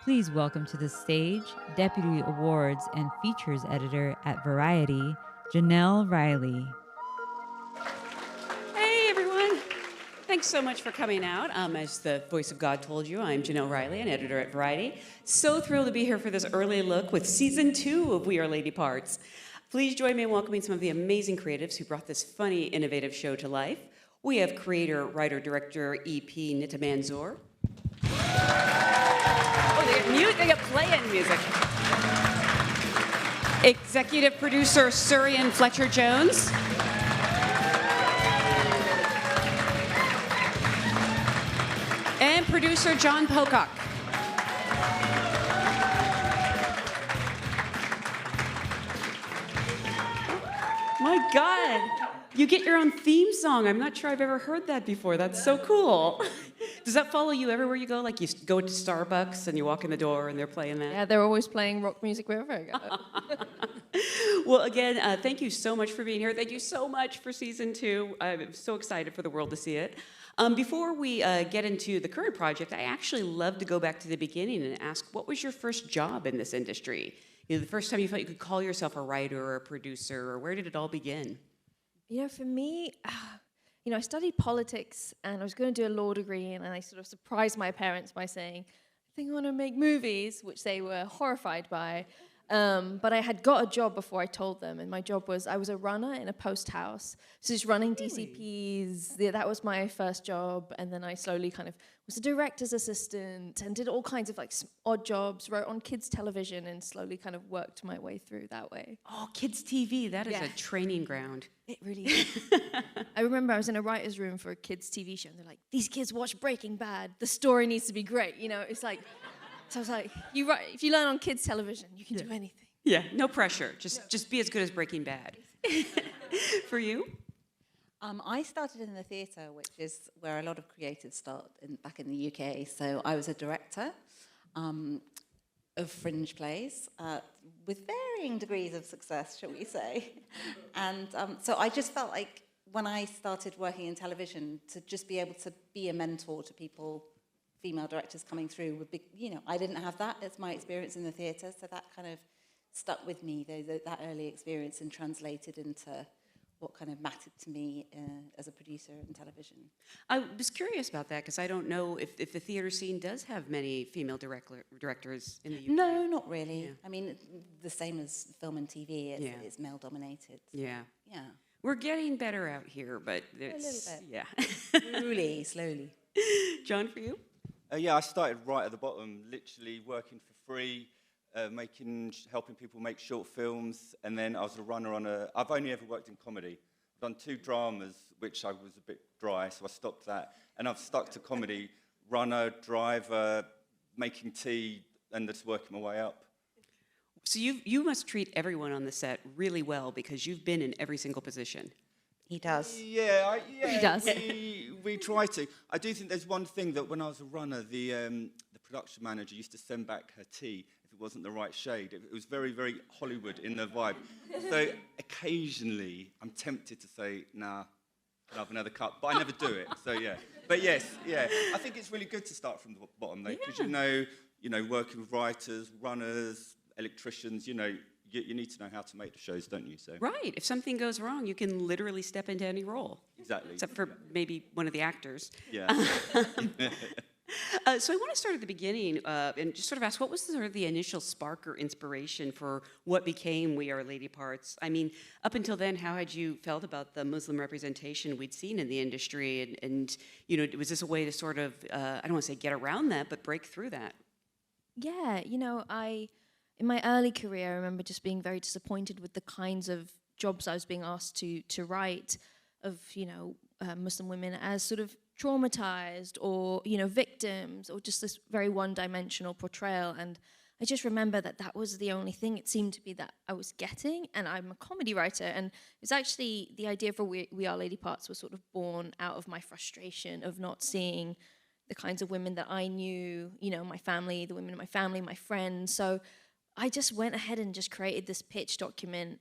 Please welcome to the stage Deputy Awards and Features Editor at Variety, Jenelle Riley. Hey, everyone. Thanks so much for coming out. As the voice of God told you, I'm Jenelle Riley, an editor at Variety. So thrilled to be here for this early look with Season 2 of We Are Lady Parts. Please join me in welcoming some of the amazing creatives who brought this funny, innovative show to life. We have creator, writer, director, EP Nida Manzoor. Oh, they got playing music. Executive producer Surian Fletcher-Jones. And producer John Pocock. My God, you get your own theme song. I'm not sure I've ever heard that before. That's so cool. Does that follow you everywhere you go? Like you go to Starbucks and you walk in the door and they're playing that? Yeah, they're always playing rock music wherever I go. Well, again, thank you so much for being here. Thank you so much for Season 2. I'm so excited for the world to see it. Before we get into the current project, I actually love to go back to the beginning and ask, what was your first job in this industry? You know, the first time you felt you could call yourself a writer or a producer, or where did it all begin? You know, for me, I studied politics and I was going to do a law degree, and I sort of surprised my parents by saying, I think I want to make movies, which they were horrified by. But I had got a job before I told them, and my job was, I was a runner in a post house. So just running DCPs, that was my first job, and then I slowly kind of was a director's assistant and did all kinds of like odd jobs, wrote on kids' television, and slowly kind of worked my way through that way. Oh, kids' TV, that is a training ground. It really is. I remember I was in a writer's room for a kids' TV show, and they're like, these kids watch Breaking Bad, the story needs to be great, you know, it's like... So I was like, if you learn on kids' television, you can do anything. Yeah, no pressure. Just be as good as Breaking Bad. For you? I started in the theatre, which is where a lot of creatives start back in the UK. So I was a director of fringe plays with varying degrees of success, shall we say. And so I just felt like when I started working in television, to just be able to be a mentor to people, female directors coming through would be, I didn't have that as my experience in the theatre, so that kind of stuck with me, that early experience, and translated into what kind of mattered to me as a producer in television. I was curious about that because I don't know if the theater scene does have many female directors in the UK. No, not really. Yeah. I mean, the same as film and TV, it's male dominated. Yeah. Yeah. We're getting better out here, but it's... A little bit. Yeah. Slowly. John, for you? I started right at the bottom, literally working for free, helping people make short films, and then I was a runner I've only ever worked in comedy. I've done 2 dramas, which I was a bit dry, so I stopped that, and I've stuck to comedy, runner, driver, making tea, and just working my way up. So you must treat everyone on the set really well because you've been in every single position. He does. Yeah, He does. We try to. I do think there's one thing that when I was a runner, the production manager used to send back her tea if it wasn't the right shade. It was very, very Hollywood in the vibe. So occasionally, I'm tempted to say, nah, I'll have another cup, but I never do it. So yeah. But yes, yeah. I think it's really good to start from the bottom, though, because you know, working with writers, runners, electricians, you need to know how to make the shows, don't you? So Right. If something goes wrong, you can literally step into any role. Exactly. Except for maybe one of the actors. Yeah. So I want to start at the beginning and just sort of ask, what was sort of the initial spark or inspiration for what became We Are Lady Parts? I mean, up until then, how had you felt about the Muslim representation we'd seen in the industry? And was this a way to sort of, I don't want to say get around that, but break through that? Yeah, in my early career, I remember just being very disappointed with the kinds of jobs I was being asked to write of, Muslim women as sort of traumatized or, victims, or just this very one-dimensional portrayal. And I just remember that was the only thing it seemed to be that I was getting. And I'm a comedy writer, and it's actually the idea for We Are Lady Parts was sort of born out of my frustration of not seeing the kinds of women that I knew, my family, the women in my family, my friends. So I just went ahead and just created this pitch document,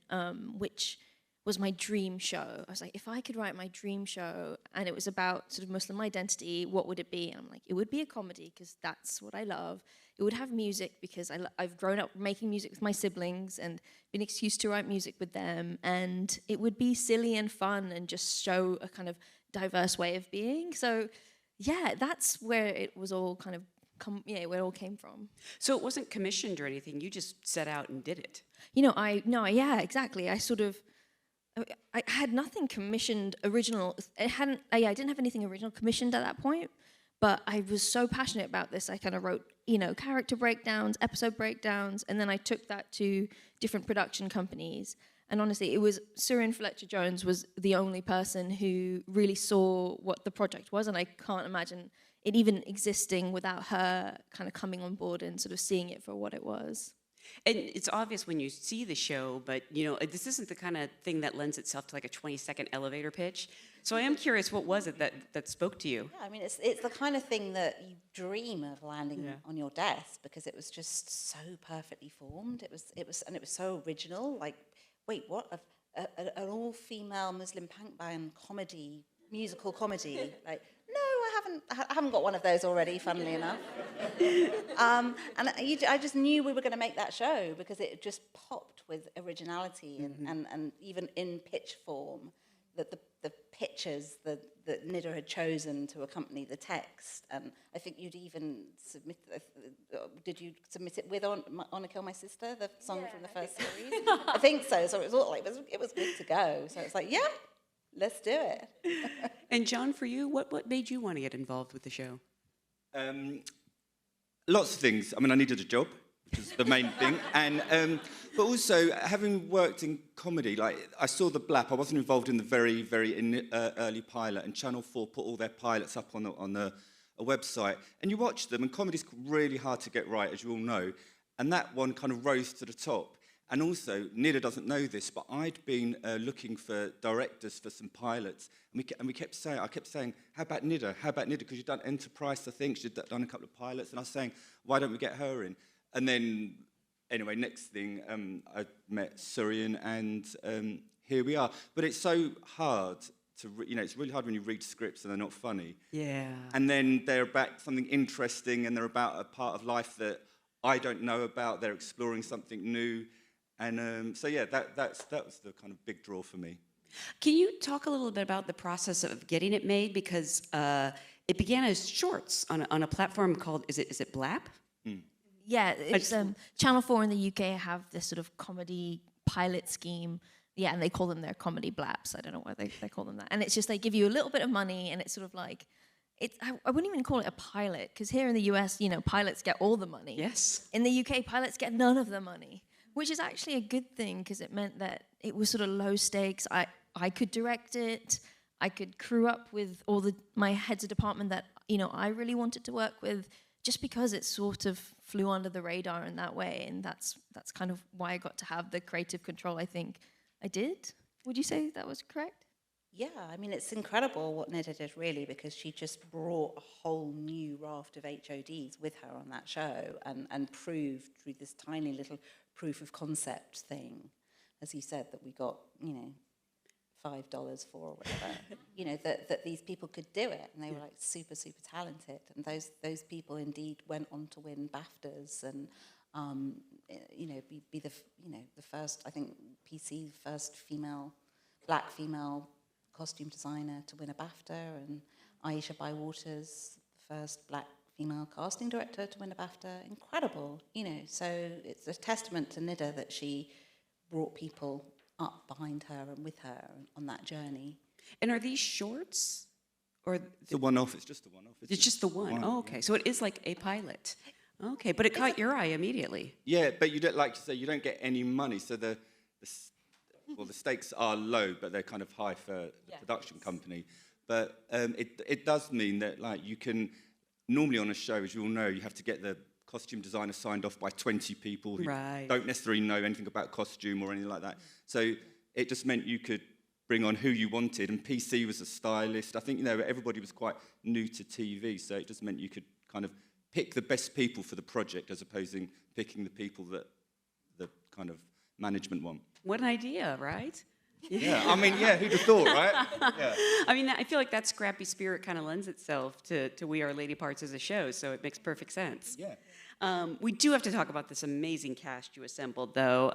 which was my dream show. I was like, if I could write my dream show and it was about sort of Muslim identity, what would it be? And I'm like, it would be a comedy because that's what I love. it would have music because I've grown up making music with my siblings and been excused to write music with them, and it would be silly and fun and just show a kind of diverse way of being. So yeah, that's where it was all kind of where it all came from. So it wasn't commissioned or anything. You just set out and did it. Yeah, exactly. I had nothing commissioned original. I didn't have anything original commissioned at that point, but I was so passionate about this. I kind of wrote, character breakdowns, episode breakdowns, and then I took that to different production companies. And honestly, it was Surian Fletcher-Jones was the only person who really saw what the project was, and I can't imagine it even existing without her kind of coming on board and sort of seeing it for what it was. And it's obvious when you see the show, but this isn't the kind of thing that lends itself to like a 20-second elevator pitch. So I am curious, what was it that spoke to you? Yeah, I mean, it's the kind of thing that you dream of landing on your desk, because it was just so perfectly formed. It was so original. Like, wait, what? An all-female Muslim punk band musical comedy? Like, no, I haven't got one of those already, funnily enough. I just knew we were going to make that show because it just popped with originality and even in pitch form, that the pictures that Nida had chosen to accompany the text. And I think you'd even did you submit it with Honor Kill My Sister, the song from the first series? I think so. So it was all like, it was good to go. So it's like, yeah, let's do it. And John, for you, what made you want to get involved with the show? Lots of things. I mean, I needed a job, which is the main thing. And but also, having worked in comedy, like I saw the blap. I wasn't involved in the very, very early pilot, and Channel 4 put all their pilots up on a website. And you watch them, and comedy's really hard to get right, as you all know. And that one kind of rose to the top. And also, Nida doesn't know this, but I'd been looking for directors for some pilots, and I kept saying, how about Nida? How about Nida? Because you'd done Enterprise, I think, she'd done a couple of pilots, and I was saying, why don't we get her in? And then, anyway, next thing, I met Surian, and here we are. But it's so hard to, it's really hard when you read scripts and they're not funny. Yeah. And then they're about something interesting, and they're about a part of life that I don't know about. They're exploring something new. And so, yeah, that was the kind of big draw for me. Can you talk a little bit about the process of getting it made? Because it began as shorts on a platform called, is it Blap? Mm. Yeah, it's Channel 4 in the UK have this sort of comedy pilot scheme. Yeah, and they call them their comedy blaps. I don't know why they call them that. And it's just they give you a little bit of money, and it's sort of like, I wouldn't even call it a pilot, because here in the US, pilots get all the money. Yes. In the UK, pilots get none of the money, which is actually a good thing, because it meant that it was sort of low stakes. I could direct it. I could crew up with all my heads of department that I really wanted to work with, just because it sort of flew under the radar in that way. And that's kind of why I got to have the creative control I think I did. Would you say that was correct? Yeah, I mean, it's incredible what Nida did, really, because she just brought a whole new raft of HODs with her on that show and proved through this tiny little proof of concept thing, as you said, that we got, $5 for or whatever, that these people could do it, and they were like super, super talented. And those people indeed went on to win BAFTAs and, be the first, I think, PC, first black female costume designer to win a BAFTA, and Aisha Bywaters, the first black female casting director to win a BAFTA. Incredible, so it's a testament to Nida that she brought people up behind her and with her on that journey. And are these shorts? Or It's a one-off, it's just a one-off. It's just the one. Oh, okay. So it is like a pilot. Okay, but it caught your eye immediately. Yeah, but you don't, like you say, you don't get any money, so the stakes are low, but they're kind of high for the production company. But it does mean that, like, you can, normally on a show, as you all know, you have to get the costume designer signed off by 20 people who don't necessarily know anything about costume or anything like that. So it just meant you could bring on who you wanted, and PC was a stylist. I think, everybody was quite new to TV, so it just meant you could kind of pick the best people for the project, as opposed to picking the people that the kind of management want. What an idea, right? Yeah, I mean, who'd have thought, right? Yeah. I mean, I feel like that scrappy spirit kind of lends itself to We Are Lady Parts as a show, so it makes perfect sense. Yeah. We do have to talk about this amazing cast you assembled, though.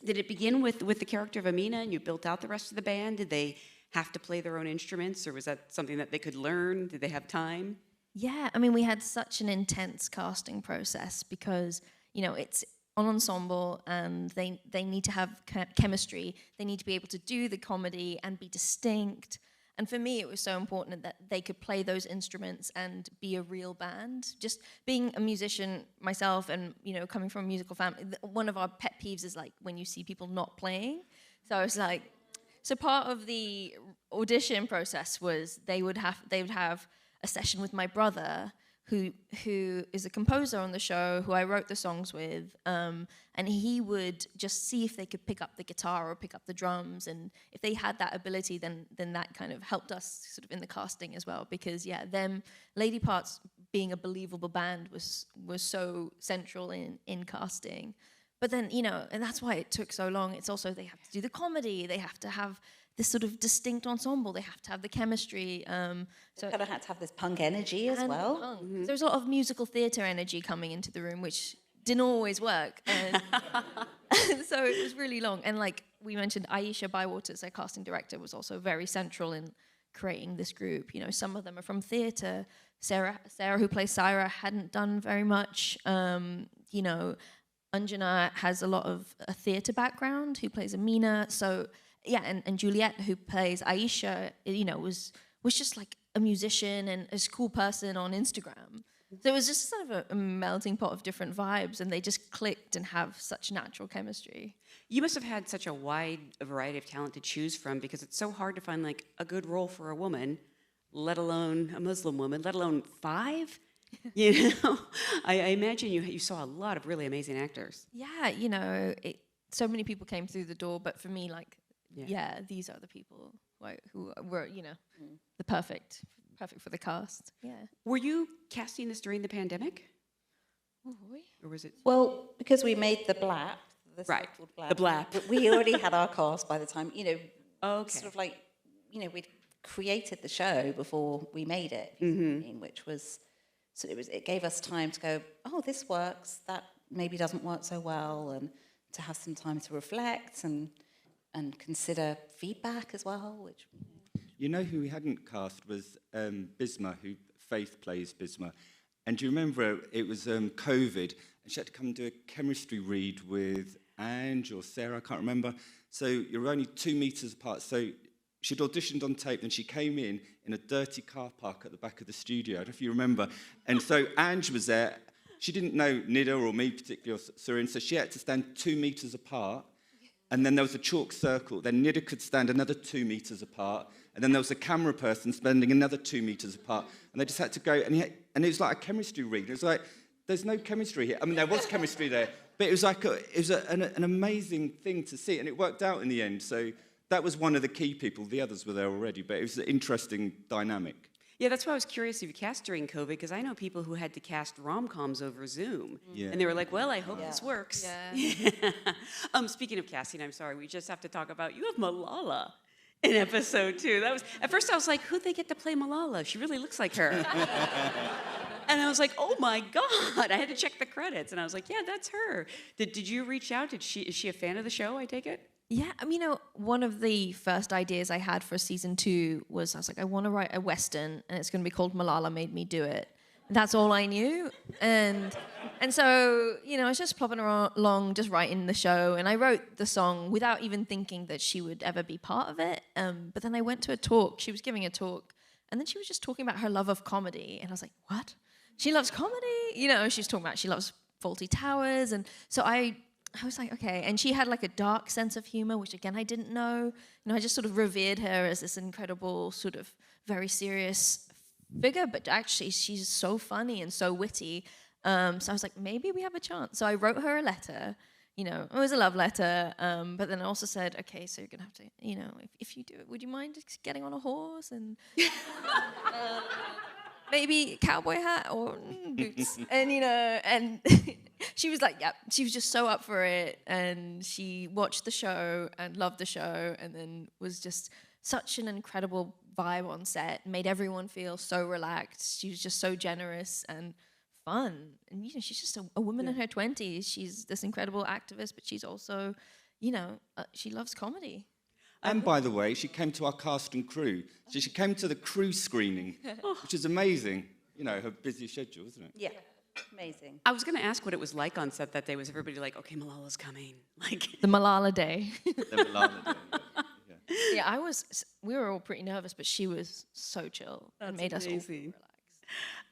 Did it begin with the character of Amina, and you built out the rest of the band? Did they have to play their own instruments, or was that something that they could learn? Did they have time? Yeah, I mean, we had such an intense casting process because, you know, it's an ensemble and they need to have chemistry. They need to be able to do the comedy and be distinct. And for me, it was so important that they could play those instruments and be a real band. Just being a musician myself and, you know, coming from a musical family, one of our pet peeves is like when you see people not playing. So I was like, so part of the audition process was they would have a session with my brother, who is a composer on the show, who I wrote the songs with, and he would just see if they could pick up the guitar or pick up the drums, and if they had that ability, then that kind of helped us sort of in the casting as well, because yeah, them Lady Parts being a believable band was so central in casting. But then, you know, and that's why it took so long. It's also they have to do the comedy, they have to have this sort of distinct ensemble, they have to have the chemistry. So kind of had to have this punk energy as well. Mm-hmm. There was a lot of musical theatre energy coming into the room, which didn't always work. And so it was really long. And like we mentioned, Aisha Bywaters, our casting director, was also very central in creating this group. You know, some of them are from theatre. Sarah, who plays Syra, hadn't done very much. You know, Anjana has a lot of a theatre background, who plays Amina. So yeah, and Juliet, who plays Aisha, you know, was just like a musician and a cool person on Instagram. So it was just sort of a melting pot of different vibes, and they just clicked and have such natural chemistry. You must have had such a wide variety of talent to choose from, because it's so hard to find like a good role for a woman, let alone a Muslim woman, let alone 5. You know, I imagine you saw a lot of really amazing actors. Yeah, you know, so many people came through the door, but for me, like, yeah, these are the people who were, you know, the perfect for the cast. Yeah. Were you casting this during the pandemic? Oh, Or was it? Well, because we made the blap, Right, blap, the blap. we already had our cast by the time, you know, Okay. sort of like, you know, we'd created the show before we made it, which was, so it gave us time to go, oh, this works, that maybe doesn't work so well, and to have some time to reflect and consider feedback as well, which... You know who we hadn't cast was Bisma, who Faith plays Bisma. And do you remember it was COVID, and she had to come and do a chemistry read with Ange or Sarah, I can't remember. So you're only 2 meters apart. So she'd auditioned on tape, and she came in a dirty car park at the back of the studio. I don't know if you remember. And so Ange was there. She didn't know Nida or me particularly, or Surian, so she had to stand 2 meters apart. And then there was a chalk circle. Then Nida could stand another 2 meters apart. And then there was a camera person standing another 2 meters apart. And they just had to go. And it was like a chemistry read. It was like, there's no chemistry here. I mean, there was chemistry there. But it was like an amazing thing to see. And it worked out in the end. So that was one of the key people. The others were there already. But it was an interesting dynamic. Yeah, that's why I was curious if you cast during COVID, because I know people who had to cast rom-coms over Zoom. Yeah. And they were like, well, I hope this works. Yeah. Speaking of casting, I'm sorry, we just have to talk about, you have Malala in episode 2. That was, at first I was like, who'd they get to play Malala? She really looks like her. And I was like, oh my God, I had to check the credits. And I was like, yeah, that's her. Did you reach out? Is she a fan of the show, I take it? Yeah, I mean, you know, one of the first ideas I had for season 2 was I was like, I want to write a Western, and it's going to be called Malala Made Me Do It. That's all I knew. And so, you know, I was just plopping along, just writing the show, and I wrote the song without even thinking that she would ever be part of it. But then I went to a talk. She was giving a talk, and then she was just talking about her love of comedy. And I was like, what? She loves comedy? You know, she's talking about she loves Fawlty Towers. And so I was like, okay. And she had like a dark sense of humor, which again, I didn't know. You know, I just sort of revered her as this incredible sort of very serious figure, but actually she's so funny and so witty. So I was like, maybe we have a chance. So I wrote her a letter. You know, it was a love letter. But then I also said, okay, so you're going to have to, you know, if you do it, would you mind just getting on a horse and maybe cowboy hat or boots? And, you know, and she was like, yep. She was just so up for it. And she watched the show and loved the show, and then was just such an incredible vibe on set, made everyone feel so relaxed. She was just so generous and fun. And, you know, she's just a woman in her 20s. She's this incredible activist, but she's also, you know, she loves comedy. And by the way, she came to our cast and crew. So she came to the crew screening, which is amazing. You know, her busy schedule, isn't it? Yeah, amazing. I was going to ask what it was like on set that day. Was everybody like, okay, Malala's coming? Like The Malala Day. The Malala Day, yeah. Yeah, we were all pretty nervous, but she was so chill. It made us all amazing.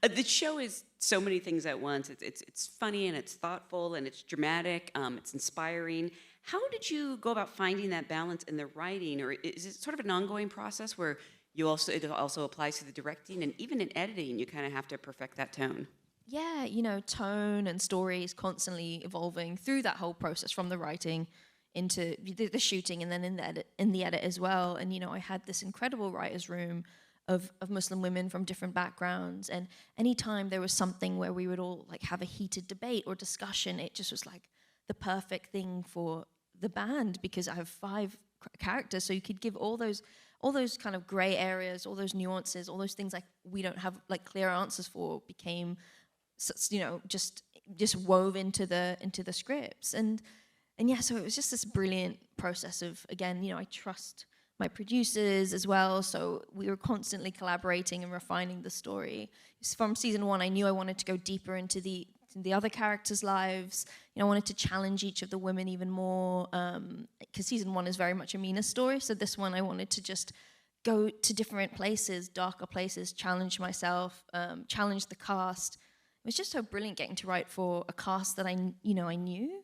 relax. The show is so many things at once. It's funny and it's thoughtful and it's dramatic. It's inspiring. How did you go about finding that balance in the writing, or is it sort of an ongoing process where it also applies to the directing and even in editing? You kind of have to perfect that tone. Yeah, you know, tone and story is constantly evolving through that whole process, from the writing into the shooting and then in the edit as well. And you know, I had this incredible writers' room of Muslim women from different backgrounds, and anytime there was something where we would all like have a heated debate or discussion, it just was like the perfect thing for the band, because I have 5 characters, so you could give all those kind of gray areas, all those nuances, all those things like we don't have like clear answers for, became, you know, just wove into the scripts. And yeah, so it was just this brilliant process of, again, you know, I trust my producers as well, so we were constantly collaborating and refining the story. From season 1, I knew I wanted to go deeper into the other characters' lives. You know, I wanted to challenge each of the women even more, because season 1 is very much a Mina story, so this one I wanted to just go to different places, darker places, challenge myself, challenge the cast. It was just so brilliant getting to write for a cast that I knew.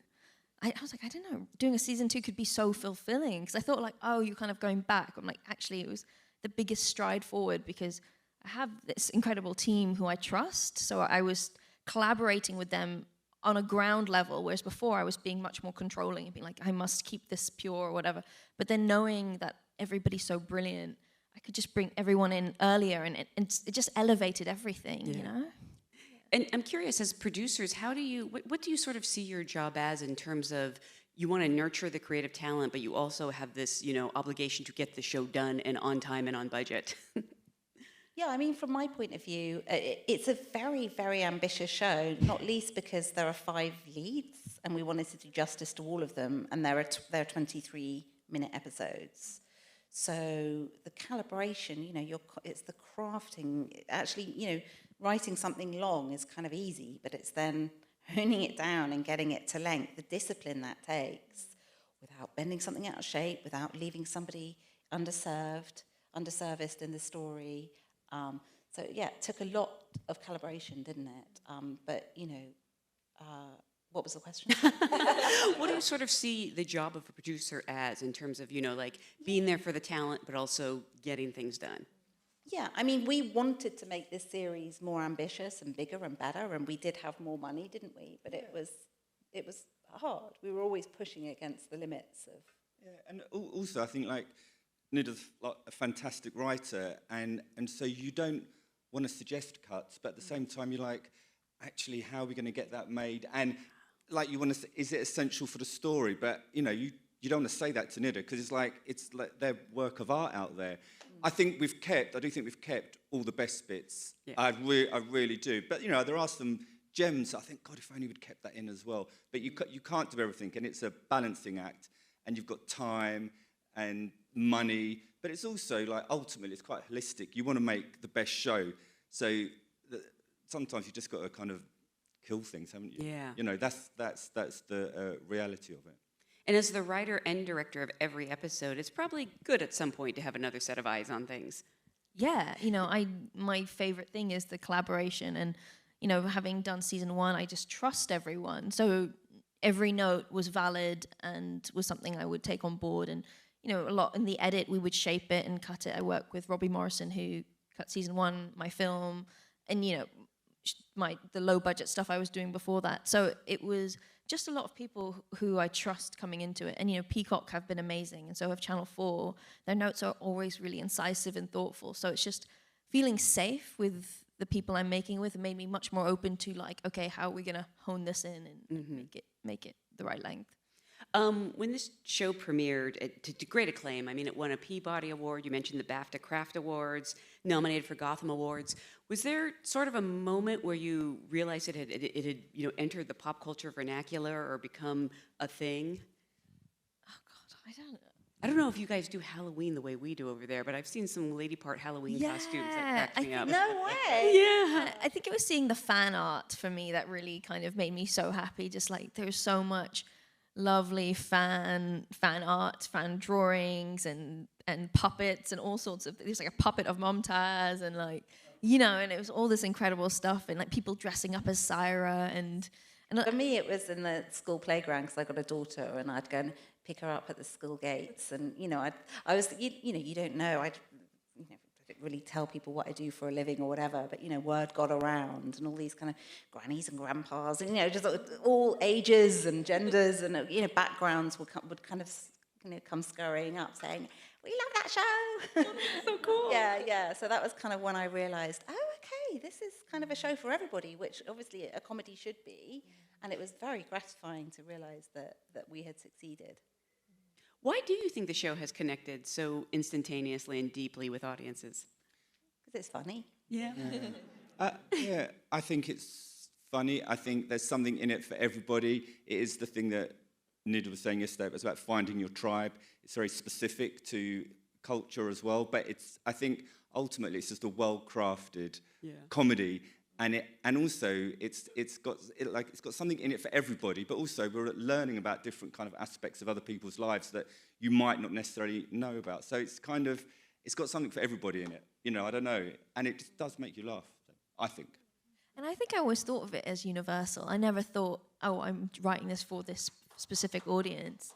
I was like, I don't know, doing a season 2 could be so fulfilling, because I thought like, oh, you're kind of going back. I'm like, actually, it was the biggest stride forward, because I have this incredible team who I trust, so I was collaborating with them on a ground level, whereas before I was being much more controlling and being like, I must keep this pure or whatever. But then knowing that everybody's so brilliant, I could just bring everyone in earlier, and it just elevated everything, you know? And I'm curious, as producers, what do you sort of see your job as, in terms of, you want to nurture the creative talent, but you also have this, you know, obligation to get the show done and on time and on budget? Yeah, I mean, from my point of view, it's a very, very ambitious show, not least because there are 5 leads, and we wanted to do justice to all of them, and there are 23-minute episodes. So the calibration, you know, it's the crafting. Actually, you know, writing something long is kind of easy, but it's then honing it down and getting it to length, the discipline that takes, without bending something out of shape, without leaving somebody underserviced in the story. So yeah, it took a lot of calibration, didn't it? But you know, what was the question? What do you sort of see the job of a producer as, in terms of, you know, like being there for the talent, but also getting things done? Yeah, I mean, we wanted to make this series more ambitious and bigger and better, and we did have more money, didn't we? But it was hard. We were always pushing against the limits of. Yeah, and also I think like Nida's like a fantastic writer, and so you don't want to suggest cuts, but at the same time you're like, actually, how are we going to get that made? And like, you want to, is it essential for the story? But you know, you don't want to say that to Nida, because it's like their work of art out there. I do think we've kept all the best bits. Yeah. I really do. But you know, there are some gems. I think, God, if only we'd kept that in as well. But you can't do everything, and it's a balancing act. And you've got time and money, but it's also like, ultimately it's quite holistic. You want to make the best show, so sometimes you just got to kind of kill things, haven't you? Yeah. You know, that's the reality of it. And as the writer and director of every episode, it's probably good at some point to have another set of eyes on things. Yeah, you know, my favorite thing is the collaboration, and you know, having done season 1, I just trust everyone. So every note was valid and was something I would take on board. And you know, a lot in the edit, we would shape it and cut it. I work with Robbie Morrison, who cut season 1, my film, and you know, the low budget stuff I was doing before that. So it was just a lot of people who I trust coming into it. And you know, Peacock have been amazing, and so have Channel 4. Their notes are always really incisive and thoughtful. So it's just feeling safe with the people I'm making with, made me much more open to like, okay, how are we gonna hone this in and make it the right length? When this show premiered, to great acclaim, I mean, it won a Peabody Award. You mentioned the BAFTA Craft Awards, nominated for Gotham Awards. Was there sort of a moment where you realized it had entered the pop culture vernacular or become a thing? Oh God, I don't know if you guys do Halloween the way we do over there, but I've seen some lady part Halloween costumes that cracked me up. No way. Yeah. I think it was seeing the fan art for me that really kind of made me so happy. Just like there's so much lovely fan art, fan drawings, and puppets and all sorts of. There's like a puppet of Mumtaz and like and it was all this incredible stuff and like people dressing up as Syra and. For me, it was in the school playground because I got a daughter, and I'd go and pick her up at the school gates, and I was you don't know, I don't really tell people what I do for a living or whatever, but word got around, and all these kind of grannies and grandpas, and just all ages and genders and backgrounds would kind of come scurrying up saying, "We love that show." So cool. Yeah. So that was kind of when I realised, oh, okay, this is kind of a show for everybody, which obviously a comedy should be. And it was very gratifying to realise that we had succeeded. Why do you think the show has connected so instantaneously and deeply with audiences? Because it's funny. Yeah. Yeah, I think it's funny. I think there's something in it for everybody. It is the thing that Nida was saying yesterday. It was about finding your tribe. It's very specific to culture as well. But I think ultimately it's just a well-crafted comedy. And also it's got something in it for everybody, but also we're learning about different kind of aspects of other people's lives that you might not necessarily know about. So it's got something for everybody in it. I don't know, and it just does make you laugh, I think. And I think I always thought of it as universal. I never thought, oh, I'm writing this for this specific audience.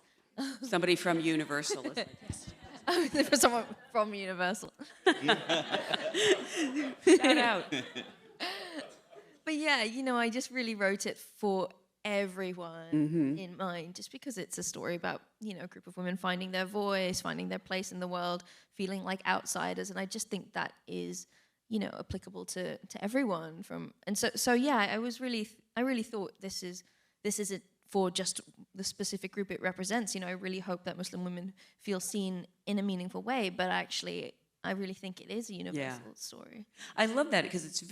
Somebody from Universal. For someone from Universal. Shout out. But yeah, I just really wrote it for everyone in mind, just because it's a story about, a group of women finding their voice, finding their place in the world, feeling like outsiders. And I just think that is, applicable to everyone so yeah, I really thought this isn't for just the specific group it represents. I really hope that Muslim women feel seen in a meaningful way, but actually I really think it is a universal story. I love that because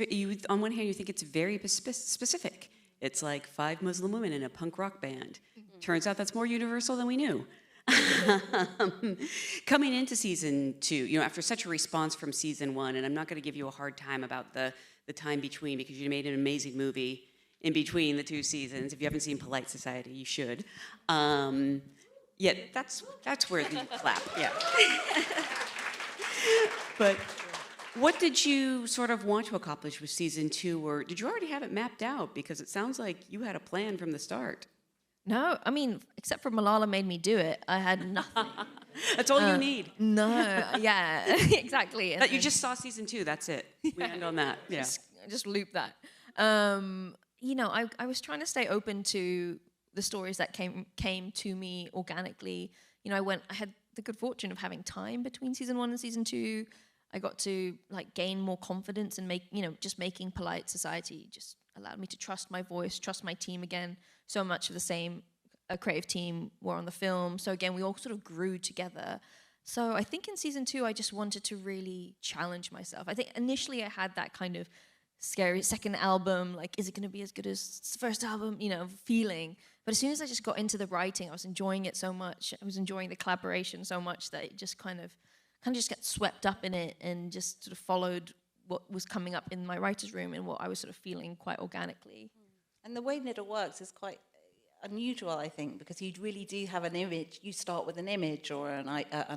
on one hand you think it's very specific. It's like 5 Muslim women in a punk rock band. Turns out that's more universal than we knew. Coming into season 2, after such a response from season 1, and I'm not going to give you a hard time about the time between because you made an amazing movie in between the 2 seasons. If you haven't seen Polite Society, you should. Yeah, that's where the clap. Yeah. But what did you sort of want to accomplish with season 2, or did you already have it mapped out? Because it sounds like you had a plan from the start. No, I mean, except for Malala made me do it, I had nothing. That's all you need. No, yeah, exactly. That you just saw season 2, that's it. We end on that. Yeah. Just loop that. I was trying to stay open to the stories that came to me organically. I had the good fortune of having time between season 1 and season 2. I got to gain more confidence and just making Polite Society just allowed me to trust my voice, trust my team again. So much of the same creative team were on the film. So again, we all sort of grew together. So I think in season 2, I just wanted to really challenge myself. I think initially I had that kind of scary second album, is it going to be as good as the first album, feeling. But as soon as I just got into the writing, I was enjoying it so much. I was enjoying the collaboration so much that it just kind of just got swept up in it and just sort of followed what was coming up in my writer's room and what I was sort of feeling quite organically. And the way Nida works is quite unusual, I think, because you really do have an image. You start with an image or an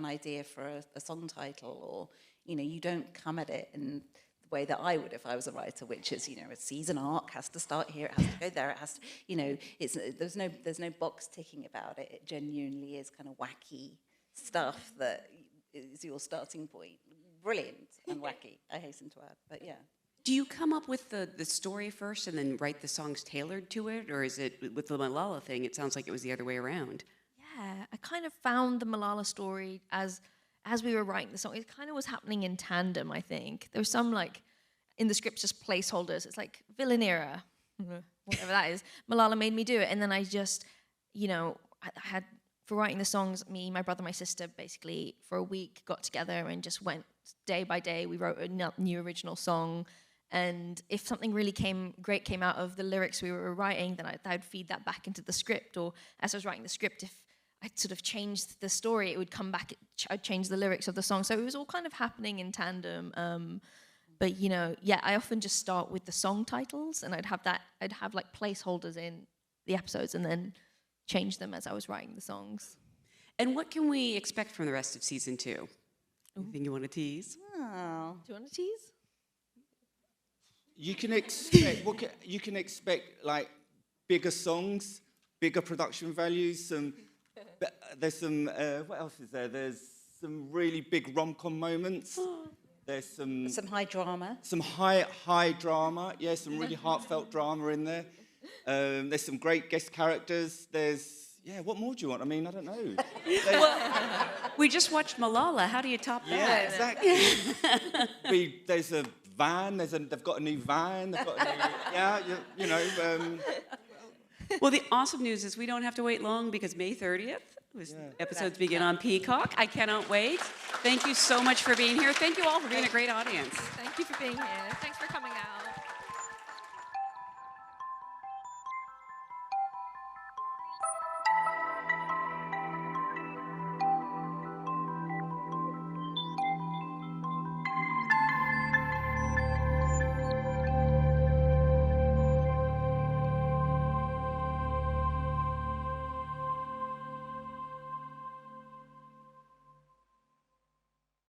idea for a song title, or you don't come at it in the way that I would if I was a writer, which is a season arc has to start here, it has to go there, it has to there's no box ticking about it. It genuinely is kind of wacky stuff that is your starting point. Brilliant and wacky, I hasten to add, but yeah. Do you come up with the story first and then write the songs tailored to it? Or is it, with the Malala thing, it sounds like it was the other way around? Yeah, I kind of found the Malala story as we were writing the song. It kind of was happening in tandem, I think. There was some, in the script, just placeholders. It's like, villain era, whatever that is. Malala made me do it. And then I just, I had for writing the songs, me, my brother, my sister, basically for a week got together and just went day by day. We wrote a new original song. And if something really great came out of the lyrics we were writing, then I'd feed that back into the script. Or as I was writing the script, if I'd sort of changed the story, it would come back, I'd change the lyrics of the song. So it was all kind of happening in tandem. But, you know, yeah, I often just start with the song titles, and I'd have like placeholders in the episodes and then change them as I was writing the songs. And what can we expect from the rest of season 2? Anything you want to tease? Oh. Do you want to tease? You can expect like bigger songs, bigger production values. There's some. What else is there? There's some really big rom-com moments. There's some Some high drama. Some high drama. Yeah, some really heartfelt drama in there. There's some great guest characters. What more do you want? I mean, I don't know. We just watched Malala. How do you top that? Yeah, exactly. There's a van. They've got a new van. They've got a new, Well, the awesome news is we don't have to wait long because May 30th episodes begin on Peacock. I cannot wait. Thank you so much for being here. Thank you all for being a great audience. Thank you for being here. Thanks for coming out.